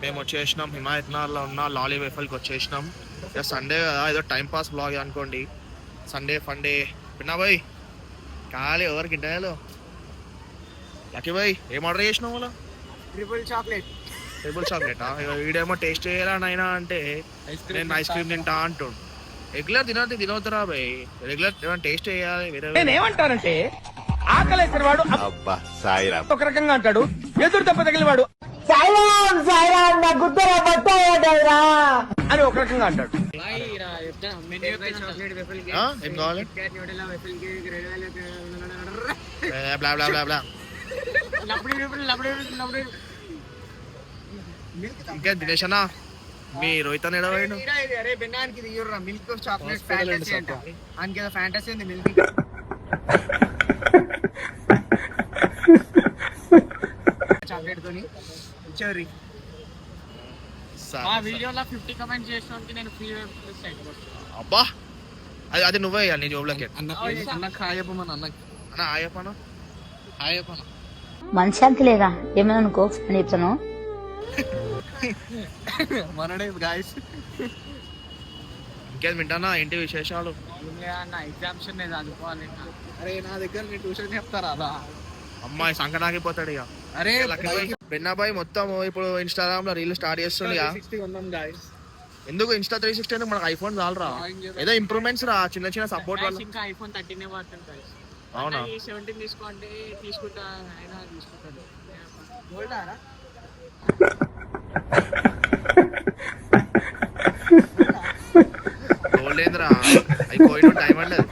మేము వచ్చేసినాం హిమాయత్నగర్లో ఉన్న లాలీ వెఫల్కి వచ్చేసినాం. ఇక సండే కదా, ఏదో టైం పాస్ బ్లాగ్ అనుకోండి. సండే ఫండే పిన్నా భాయ్ ఖాళీ ఎవరికి ఇంటర్వ్యూలో. లక్కీ భాయ్ ఏం ఆర్డర్ చేసినావు అలా? Triple chocolate. టేబుల్ చాక్లెటా? వీడేమో టేస్ట్ చేయాలా నైనా అంటే నేను ఐస్ క్రీమ్ తింటా అంటుండు. రెగ్యులర్ తినవుతారా భాయ్? రెగ్యులర్ టేస్ట్ చేయాలి. నేను ఏమంటానంటే ఆకలేసిన వాడు అబ్బా సాయిరామ్ ఒక రకంగా అంటాడు, ఎదురు దెబ్బ తగిలిన వాడు అని ఒక రకంగా అంటాడు. ఏం కావాలి? బ్లా బ్లా బ్లా బ్లా. ఇంకేం దినేషనా మీ రోహిత్ అని ఎడవాడు? మిల్క్ చాక్లెట్ ఫ్యాంటసీ అంట. ఆయనకి ఫ్యాంటసీ ఉంది మిల్క్ చాక్లెట్ తోని చెర్రీ. మా వీడియోలో 50 కమెంట్ చేసినందుకు నేను ఫ్రీ ప్లస్ అబ్బా అది నువ్వే నీ జోబులకి. అన్నకి హాయ్ చెప్పమని అన్నకి. అన్న ఆయప్పనా? చెప్పను. మనశ్శాంతి లేదా ఏమైనా అనుకో అని చెప్తాను. మనడే గాయస్. ఇంకేం వింటానా? ఏంటి విశేషాలు? అన్న ఎగ్జామ్స్ నేను చదువుకోవాలి. అరే నా దగ్గర నేను ట్యూషన్ చెప్తారా అలా? అమ్మాయి సంకనాకిపోతాడు ఇక. అరే పెన్నాబాయ్ మొత్తం ఇప్పుడు ఇన్స్టాగ్రామ్ లో రీల్ స్టార్ట్ చేస్తుంది. ఎందుకు ఇన్స్టా 360 ఎందుకు? మనకు ఐఫోన్ చాలరా? ఏదో ఇంప్రూవ్మెంట్స్ రా, చిన్న చిన్న సపోర్ట్ వల్ల. ఇంకా ఐఫోన్ 13 పడుతుంది. అవునా? 17 తీసుకోండి, తీసుకుంటా అయినా తీసుకుంటాడు. గోల్డ్ ఏంద్రా? అవి కోయిన్ డైమండ్ అది.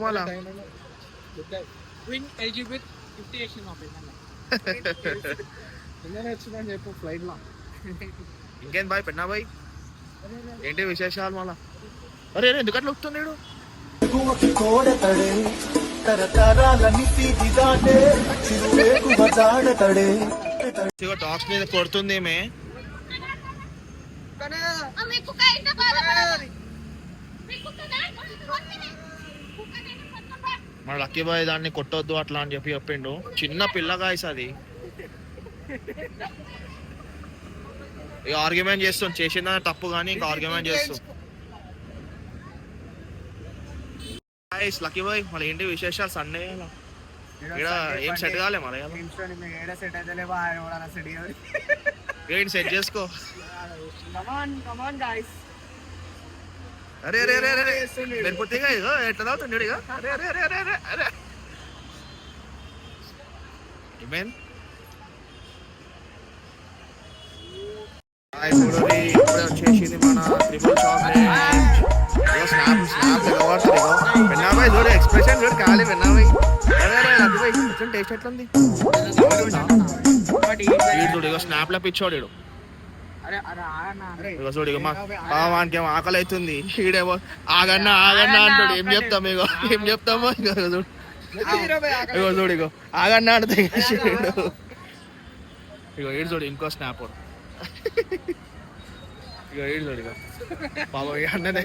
మళ్ళా విన్ ఎలిజిబుల్ 50 చేసిన చెప్పు ఫ్లైట్ లో. ఇంకేం బాయ్ పెన్నా బాయ్? ఏంటి విశేషాలు మళ్ళా? అరే ఎందుకట్లా వస్తున్నాడు? డాగ్స్ మీద కొడుతుంది ఏమే. మన లక్కీ బాయ్ దాన్ని కొట్టొద్దు అట్లా అని చెప్పిండు. చిన్న పిల్లగా అది ఇక ఆర్గ్యుమెంట్ చేస్తుంది. చేసిందని తప్పు కానీ ఇంకా ఆర్గ్యుమెంట్ చేస్తుంది. లక్కీ బాయ్ మళ్ళీ ఏంటి విశేషాలు? సండే ఇక్కడ ఏం సెట్ కాలే మరి? ఏంటి సెట్ చేసుకో. అరే అరే అరే అరే మెరుపుతిగా ఇగో ఎట్లా తాగుతుండడు ఇక. అరే అరే అరే అరే అరే అరే ఏమేన్ ఇప్పుడే వచ్చేసింది మన ట్రిపుల్ చాక్లెట్. స్నాప్ స్నాప్ వాడుతుంది. పెన్నాబాయ్ చూడు ఎక్స్ప్రెషన్ చూడు ఖాళీ. పెన్నాబాయ్ అరే అరే లక్కీబాయ్ కొంచెం టేస్ట్ ఎట్లుంది చూడు. ఇగో స్నాప్ లో పిచ్చోడు ఇడు. ఇగో చూడు ఇగో వానికి ఏమో ఆకలి అవుతుంది. ఈడేమో ఆగన్నా ఆగన్నా అంటాడు. ఏం చెప్తాము ఇగో ఏం చెప్తామో ఇగో చూడు. ఇగో చూడు ఇగో ఆగన్నా అంటే ఇగో ఈడు చూడు ఇంకో స్నాప్. ఇగో ఈడు చూడు ఇగో బాబా అన్ననే